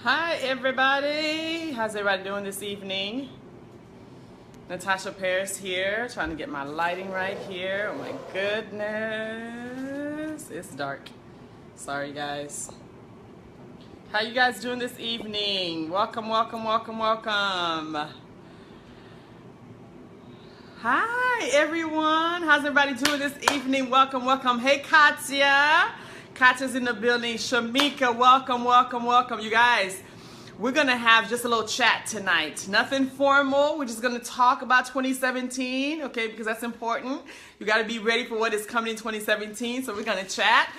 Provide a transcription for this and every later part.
Hi everybody, how's everybody doing this evening? Natasha Paris here, trying to get my lighting right here. Oh my goodness, it's dark. Sorry guys. How you guys doing this evening? Welcome, welcome, welcome, welcome. Hi everyone, how's everybody doing this evening? Welcome, welcome. Hey Katya. Katya's in the building. Shamika, welcome, welcome, welcome. You guys, we're going to have just a little chat tonight. Nothing formal. We're just going to talk about 2017, okay, because that's important. You got to be ready for what is coming in 2017, so we're going to chat.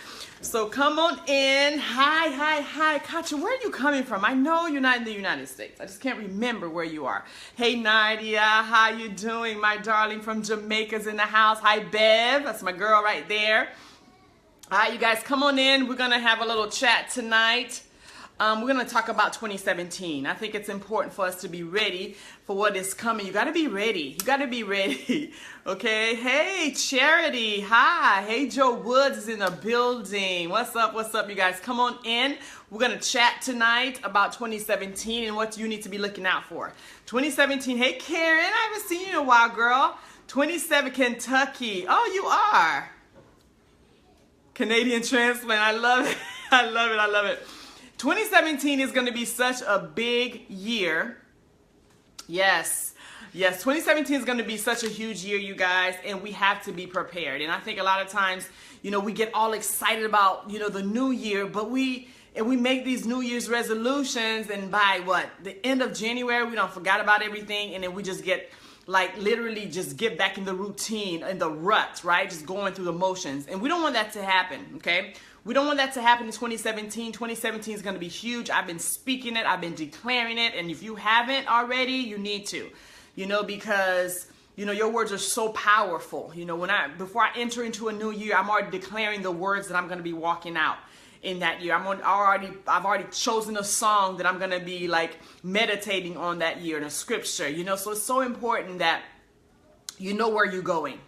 So come on in. Hi. Katya, where are you coming from? I know you're not in the United States. I just can't remember where you are. Hey, Nadia, how you doing? My darling from Jamaica's in the house. Hi, Bev. That's my girl right there. All right, you guys, come on in. We're going to have a little chat tonight. We're going to talk about 2017. I think it's important for us to be ready for what is coming. You got to be ready. You got to be ready. Okay. Hey, Charity. Hi. Hey, Joe Woods is in the building. What's up? What's up, you guys? Come on in. We're going to chat tonight about 2017 and what you need to be looking out for. 2017. Hey, Karen. I haven't seen you in a while, girl. 27 Kentucky. Oh, you are. Canadian transplant. I love it. I love it. I love it. 2017 is going to be such a big year. Yes. 2017 is going to be such a huge year, you guys, and we have to be prepared. And I think a lot of times, we get all excited about, the new year, but we make these New Year's resolutions, and by the end of January, we don't forget about everything, and then we just get literally just get back in the routine and the rut, right? Just going through the motions. And we don't want that to happen, okay? We don't want that to happen in 2017. 2017 is going to be huge. I've been speaking it. I've been declaring it. And if you haven't already, you need to, because, your words are so powerful. Before I enter into a new year, I'm already declaring the words that I'm going to be walking out in that year. I've already chosen a song that I'm going to be meditating on that year, and a scripture, so it's so important that you know where you're going,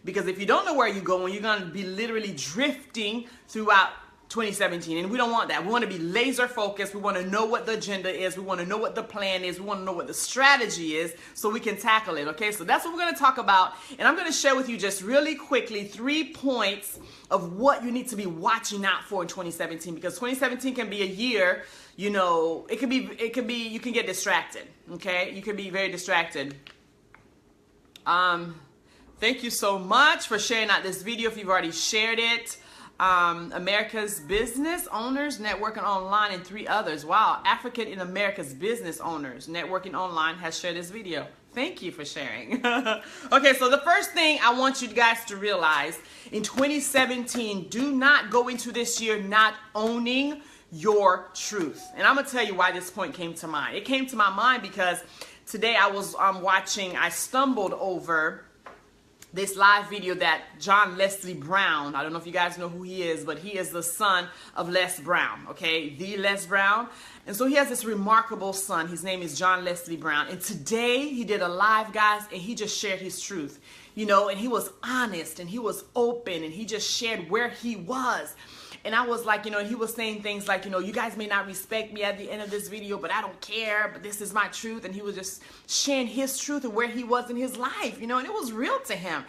because if you don't know where you're going, you're going to be literally drifting throughout 2017, and we don't want that. We want to be laser focused. We want to know what the agenda is. We want to know what the plan is. We want to know what the strategy is so we can tackle it, okay? So that's what we're going to talk about, and I'm going to share with you just really quickly 3 points of what you need to be watching out for in 2017, because 2017 can be a year, it could be you can get distracted, okay? You can be very distracted. Thank you so much for sharing out this video if you've already shared it. America's Business Owners Networking Online and 3 others. Wow, African in America's Business Owners Networking Online has shared this video. Thank you for sharing. Okay, so the first thing I want you guys to realize in 2017, do not go into this year not owning your truth. And I'm going to tell you why this point came to mind. It came to my mind because today I stumbled over this live video that John Leslie Brown, I don't know if you guys know who he is, but he is the son of Les Brown, okay? The Les Brown. And so he has this remarkable son. His name is John Leslie Brown. And today he did a live, guys, and he just shared his truth, and he was honest and he was open and he just shared where he was. And I was like, he was saying things like, you guys may not respect me at the end of this video, but I don't care, but this is my truth. And he was just sharing his truth and where he was in his life, and it was real to him.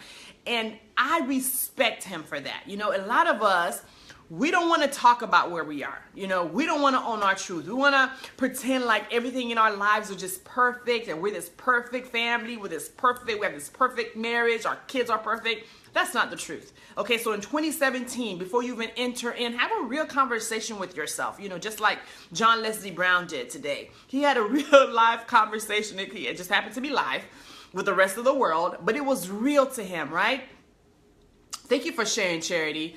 And I respect him for that. A lot of us, we don't want to talk about where we are. We don't want to own our truth. We want to pretend like everything in our lives are just perfect and we're this perfect family, we have this perfect marriage, our kids are perfect. That's not the truth. Okay, so in 2017, before you even enter in, have a real conversation with yourself, just like John Leslie Brown did today. He had a real live conversation. It just happened to be live with the rest of the world, but it was real to him, right? Thank you for sharing, Charity.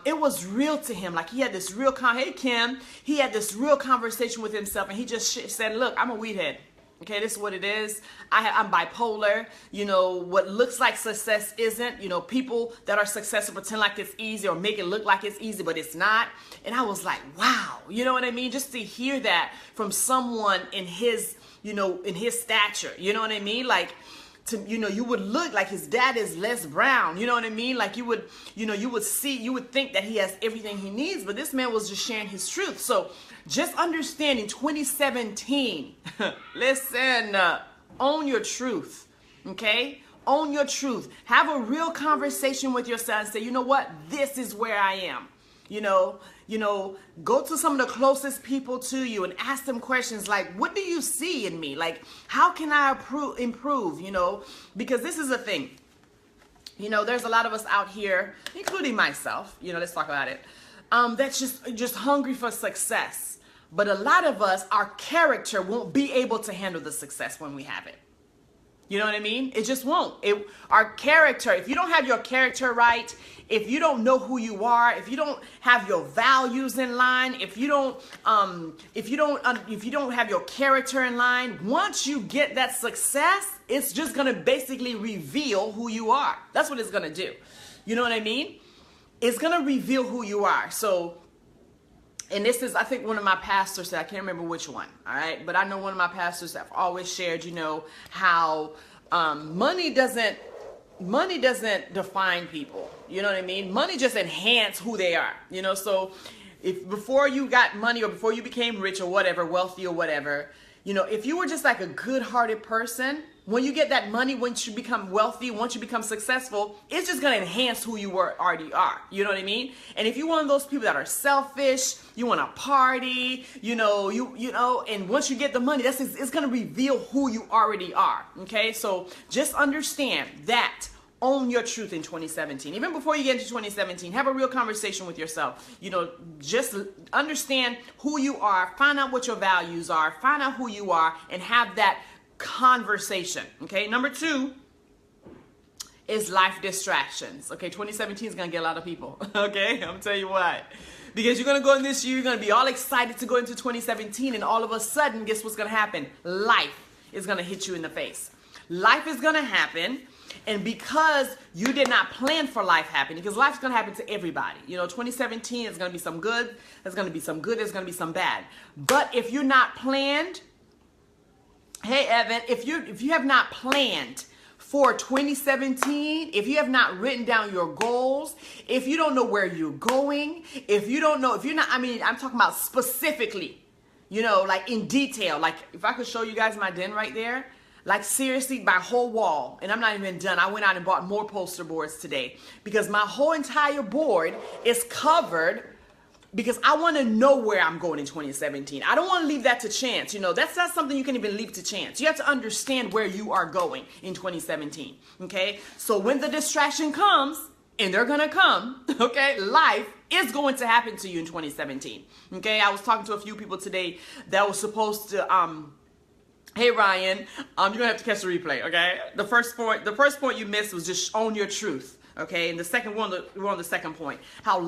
It was real to him. Like he had this real, hey Kim, he had this real conversation with himself, and he just said, look, I'm a weed head. Okay, this is what it is. I'm bipolar. What looks like success isn't. People that are successful pretend like it's easy or make it look like it's easy, but it's not. And I was like, wow, you know what I mean? Just to hear that from someone in his, in his stature, you know what I mean? Like, you would look like his dad is Les Brown. You know what I mean? Like you would think that he has everything he needs, but this man was just sharing his truth. So just understand in 2017, listen, own your truth, okay? Own your truth. Have a real conversation with yourself and say, you know what? This is where I am. Go to some of the closest people to you and ask them questions like, what do you see in me? Like, how can I improve, because this is a thing. There's a lot of us out here, including myself, let's talk about it, that's just hungry for success. But a lot of us, our character won't be able to handle the success when we have it. You know what I mean? It just won't. Our character, if you don't have your character right, if you don't know who you are, if you don't have your values in line, if you don't have your character in line, once you get that success, it's just going to basically reveal who you are. That's what it's going to do. You know what I mean? It's going to reveal who you are. So, and this is, I think one of my pastors said, I can't remember which one, all right? But I know one of my pastors have always shared, how money doesn't define people. You know what I mean? Money just enhances who they are, So if before you got money or before you became rich or whatever, wealthy or whatever, if you were just like a good-hearted person, when you get that money, once you become wealthy, once you become successful, it's just going to enhance who you already are. You know what I mean? And if you're one of those people that are selfish, you want to party, and once you get the money, it's going to reveal who you already are. Okay? So just understand that. Own your truth in 2017. Even before you get into 2017, have a real conversation with yourself. Just understand who you are, find out what your values are, find out who you are, and have that conversation. Okay, number 2 is life distractions. Okay, 2017 is gonna get a lot of people. Okay, I'm gonna tell you why. Because you're gonna go in this year, you're gonna be all excited to go into 2017, and all of a sudden, guess what's gonna happen? Life is gonna hit you in the face. Life is gonna happen. And because you did not plan for life happening, because life's going to happen to everybody. 2017 is going to be some good. There's going to be some good. There's going to be some bad. But if you're not planned, hey, Evan, if you have not planned for 2017, if you have not written down your goals, if you don't know where you're going, I'm talking about specifically, like in detail. Like if I could show you guys my den right there. Like seriously, my whole wall, and I'm not even done. I went out and bought more poster boards today because my whole entire board is covered because I want to know where I'm going in 2017. I don't want to leave that to chance. That's not something you can even leave to chance. You have to understand where you are going in 2017. Okay. So when the distraction comes, and they're going to come, okay, life is going to happen to you in 2017. Okay. I was talking to a few people today that was supposed to, hey Ryan, you're gonna have to catch the replay, okay? The first point you missed was just own your truth, okay? And the second one, we're on the second point, how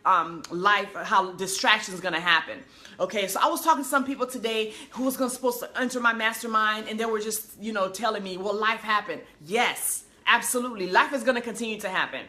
how distraction is gonna happen, okay? So I was talking to some people today who was supposed to enter my mastermind, and they were just, telling me, well, life happened. Yes, absolutely, life is gonna continue to happen,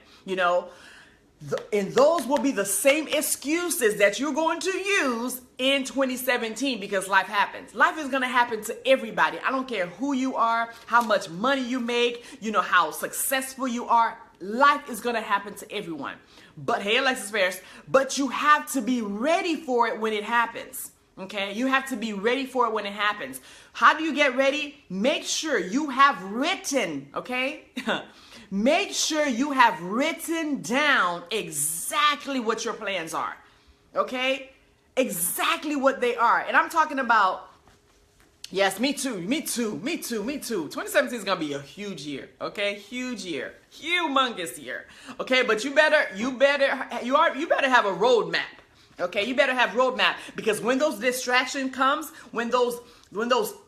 and those will be the same excuses that you're going to use in 2017 because life happens. Life is going to happen to everybody. I don't care who you are, how much money you make, how successful you are. Life is going to happen to everyone. But hey, Alexis Ferris, but you have to be ready for it when it happens. Okay, you have to be ready for it when it happens. How do you get ready? Make sure you have written, okay? Make sure you have written down exactly what your plans are, okay? Exactly what they are. And I'm talking about, yes, me too. 2017 is going to be a huge year, okay? Huge year, humongous year, okay? But you better have a roadmap. Okay, you better have roadmap because when those distraction comes, when those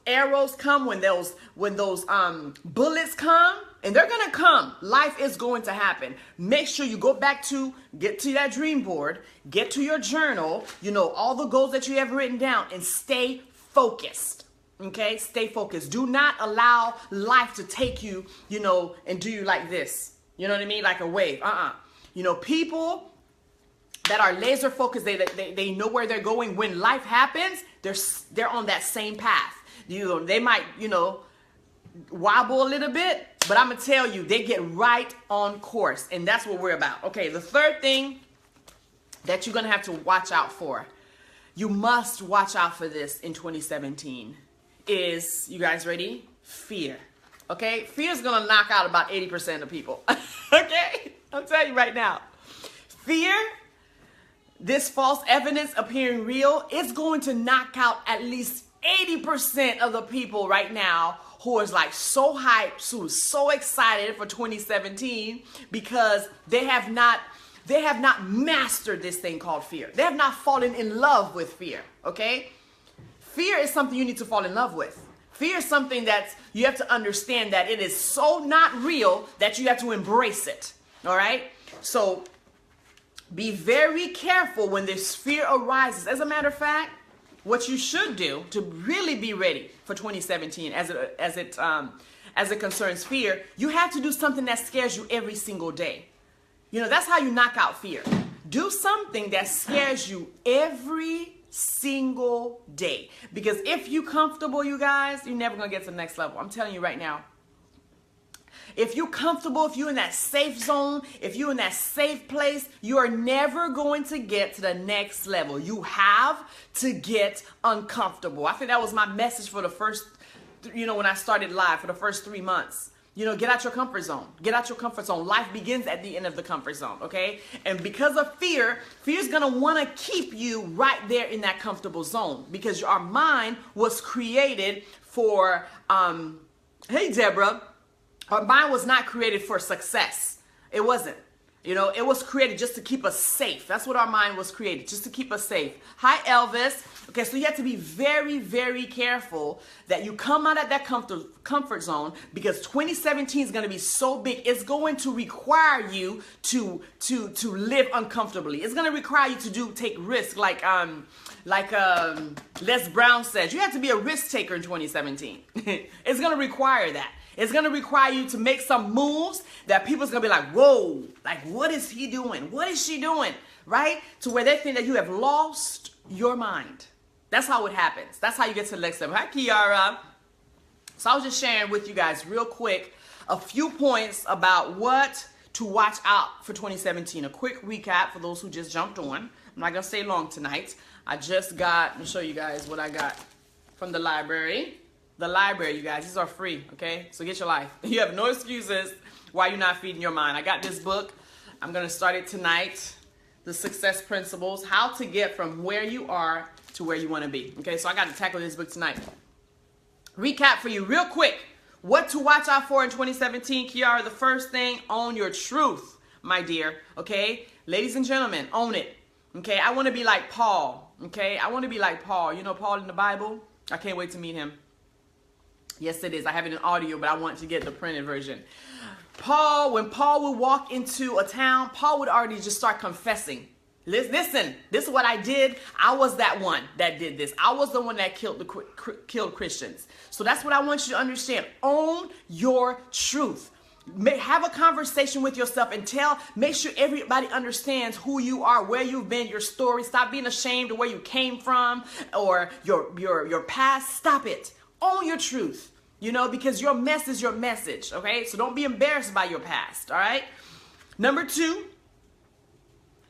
arrows come, when those bullets come, and they're gonna come, life is going to happen. Make sure you get to that dream board, get to your journal, all the goals that you have written down, and stay focused. Okay, stay focused. Do not allow life to take you, and do you like this. You know what I mean? Like a wave. People that are laser focused, they know where they're going. When life happens, they're on that same path. They might, wobble a little bit, but I'm going to tell you, they get right on course. And that's what we're about. Okay, the third thing that you're going to have to watch out for, you must watch out for this in 2017, is, you guys ready? Fear. Okay, fear is going to knock out about 80% of people. Okay, I'm telling you right now. Fear, this false evidence appearing real, it's going to knock out at least 80% of the people right now who is like so hyped, who's so excited for 2017 because they have not mastered this thing called fear. They have not fallen in love with fear, okay? Fear is something you need to fall in love with. Fear is something that you have to understand that it is so not real that you have to embrace it, all right? So be very careful when this fear arises. As a matter of fact, what you should do to really be ready for 2017 as it concerns fear, you have to do something that scares you every single day. You know, that's how you knock out fear. Do something that scares you every single day. Because if you're comfortable, you guys, you're never going to get to the next level. I'm telling you right now. If you're comfortable, if you're in that safe zone, if you're in that safe place, you are never going to get to the next level. You have to get uncomfortable. I think that was my message for the first, when I started live for the first 3 months. Get out your comfort zone. Get out your comfort zone. Life begins at the end of the comfort zone, okay? And because of fear is going to want to keep you right there in that comfortable zone because our mind was created for, hey, Deborah, our mind was not created for success. It wasn't. It was created just to keep us safe. That's what our mind was created, just to keep us safe. Hi, Elvis. Okay, so you have to be very, very careful that you come out of that comfort zone because 2017 is going to be so big. It's going to require you to live uncomfortably. It's going to require you to take risks, like Les Brown says. You have to be a risk taker in 2017. It's going to require that. It's going to require you to make some moves that people's going to be like, whoa, like, what is he doing? What is she doing? Right? To where they think that you have lost your mind. That's how it happens. That's how you get to the next level. Hi, Kiara. So I was just sharing with you guys real quick a few points about what to watch out for 2017. A quick recap for those who just jumped on. I'm not going to stay long tonight. Let me show you guys what I got from the library. The library, you guys, these are free, okay? So get your life. You have no excuses why you're not feeding your mind. I got this book. I'm going to start it tonight. The Success Principles, how to get from where you are to where you want to be. Okay, so I got to tackle this book tonight. Recap for you real quick. What to watch out for in 2017, Kiara. The first thing, own your truth, my dear. Okay, ladies and gentlemen, own it. Okay, I want to be like Paul. Okay, I want to be like Paul. You know Paul in the Bible? I can't wait to meet him. Yes, it is. I have it in audio, but I want to get the printed version. When Paul would walk into a town, Paul would already just start confessing. Listen, this is what I did. I was that one that did this. I was the one that killed Christians. So that's what I want you to understand. Own your truth. Have a conversation with yourself and make sure everybody understands who you are, where you've been, your story. Stop being ashamed of where you came from or your past. Stop it. Own your truth, because your mess is your message, okay? So don't be embarrassed by your past, all right? Number 2,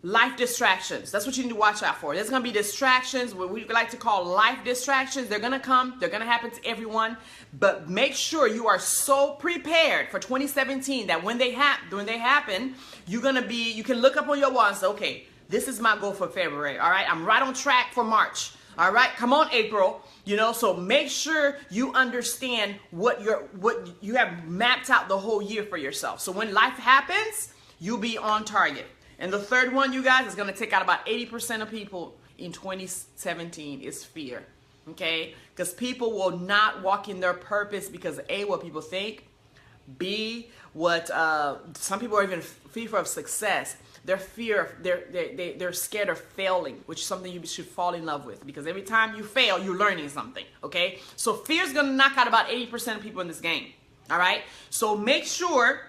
life distractions. That's what you need to watch out for. There's going to be distractions, what we like to call life distractions. They're going to come. They're going to happen to everyone. But make sure you are so prepared for 2017 that when they happen, you can look up on your wall and say, okay, this is my goal for February, all right? I'm right on track for March. All right, come on, April. So make sure you understand what you have mapped out the whole year for yourself. So when life happens, you'll be on target. And the third one, you guys, is going to take out about 80% of people in 2017 is fear. Okay? Because people will not walk in their purpose because A, what people think, B, what some people are even fearful of success. They're scared of failing, which is something you should fall in love with because every time you fail, you're learning something, okay? So fear is going to knock out about 80% of people in this game, all right? So make sure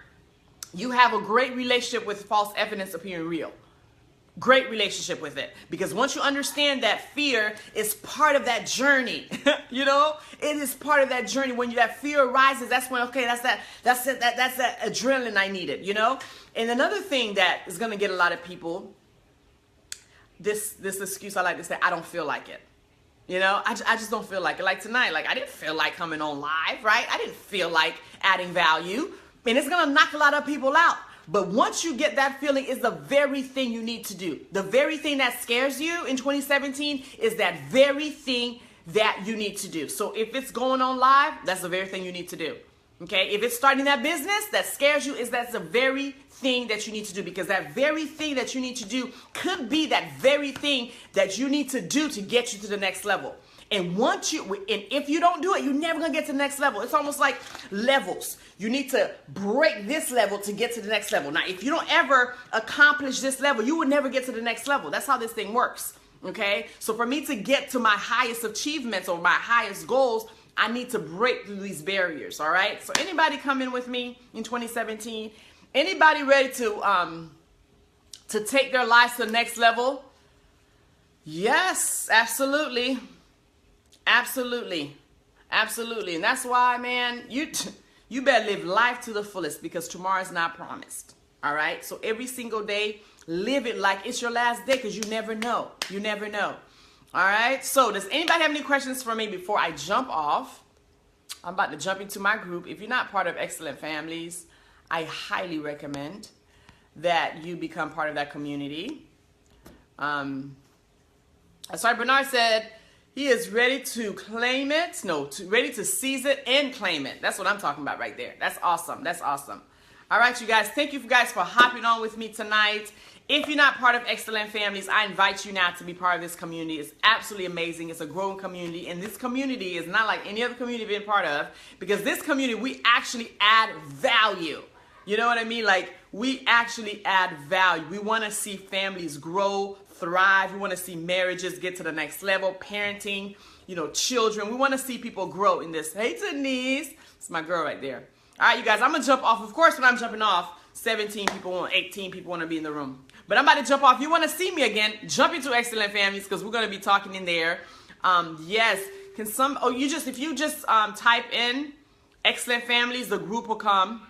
you have a great relationship with false evidence appearing real. great relationship with it. Because once you understand that fear is part of that journey, you know, it is part of that journey. When that fear arises, that's when, okay, that's that adrenaline I needed, you know. And another thing that is going to get a lot of people, this excuse I like to say, I don't feel like it. You know, I just don't feel like it. Like tonight, like I didn't feel like coming on live, right? I didn't feel like adding value. And it's going to knock a lot of people out. But once you get that feeling, is the very thing you need to do. The very thing that scares you in 2017 is that very thing that you need to do. So if it's going on live, that's the very thing you need to do. Okay? If it's starting that business that scares you, that's the very thing that you need to do. Because that very thing that you need to do could be that very thing that you need to do to get you to the next level. And if you don't do it, you're never gonna get to the next level. It's almost like levels. You need to break this level to get to the next level. Now, if you don't ever accomplish this level, you would never get to the next level. That's how this thing works. Okay? So for me to get to my highest achievements or my highest goals, I need to break through these barriers. All right? So anybody come in with me in 2017? Anybody ready to take their lives to the next level? Yes, absolutely. Absolutely. Absolutely. And that's why, man, you better live life to the fullest, because tomorrow is not promised. All right? So every single day, live it like it's your last day, because you never know. You never know. All right? So does anybody have any questions for me before I jump off? I'm about to jump into my group. If you're not part of Excellent Families, I highly recommend that you become part of that community. Sorry, Bernard said, he is ready to claim it. No, ready to seize it and claim it. That's what I'm talking about right there. That's awesome. That's awesome. All right, you guys. Thank you guys for hopping on with me tonight. If you're not part of Excellent Families, I invite you now to be part of this community. It's absolutely amazing. It's a growing community. And this community is not like any other community you've been part of, because this community, we actually add value. You know what I mean? Like, we actually add value. We want to see families grow, thrive. We want to see marriages get to the next level, parenting, you know, children. We want to see people grow in this. Hey, Denise. It's my girl right there. All right, you guys, I'm going to jump off. Of course, when I'm jumping off, 18 people want to be in the room. But I'm about to jump off. If you want to see me again, jump into Excellent Families, because we're going to be talking in there. Yes. If you just type in Excellent Families, the group will come.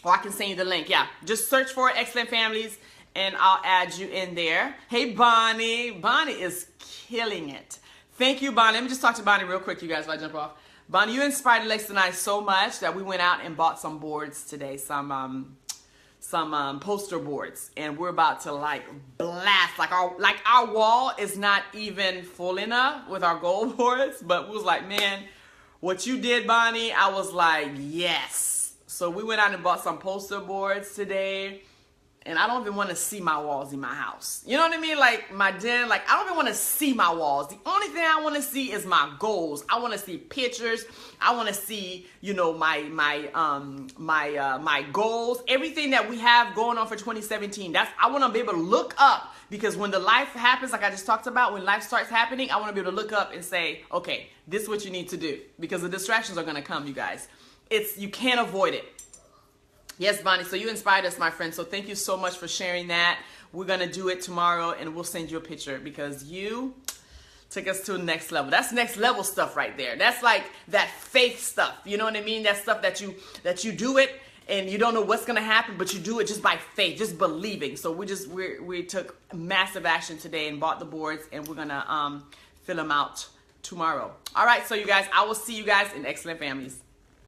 Or I can send you the link. Yeah. Just search for Excellent Families, and I'll add you in there. Hey, Bonnie. Bonnie is killing it. Thank you, Bonnie. Let me just talk to Bonnie real quick, you guys, before I jump off. Bonnie, you inspired Alexa and I so much that we went out and bought some boards today, some poster boards, and we're about to like blast. Like our wall is not even full enough with our goal boards, but we was like, man, what you did, Bonnie, I was like, yes. So we went out and bought some poster boards today. And I don't even want to see my walls in my house. You know what I mean? Like my den, like I don't even want to see my walls. The only thing I want to see is my goals. I want to see pictures. I want to see, you know, my goals, everything that we have going on for 2017. I want to be able to look up, because when the life happens, like I just talked about, when life starts happening, I want to be able to look up and say, okay, this is what you need to do, because the distractions are going to come, you guys. You can't avoid it. Yes, Bonnie, so you inspired us, my friend. So thank you so much for sharing that. We're going to do it tomorrow, and we'll send you a picture, because you took us to the next level. That's next level stuff right there. That's like that faith stuff. You know what I mean? That stuff that you do it, and you don't know what's going to happen, but you do it just by faith, just believing. So we took massive action today and bought the boards, and we're going to fill them out tomorrow. All right, so you guys, I will see you guys in Excellent Families.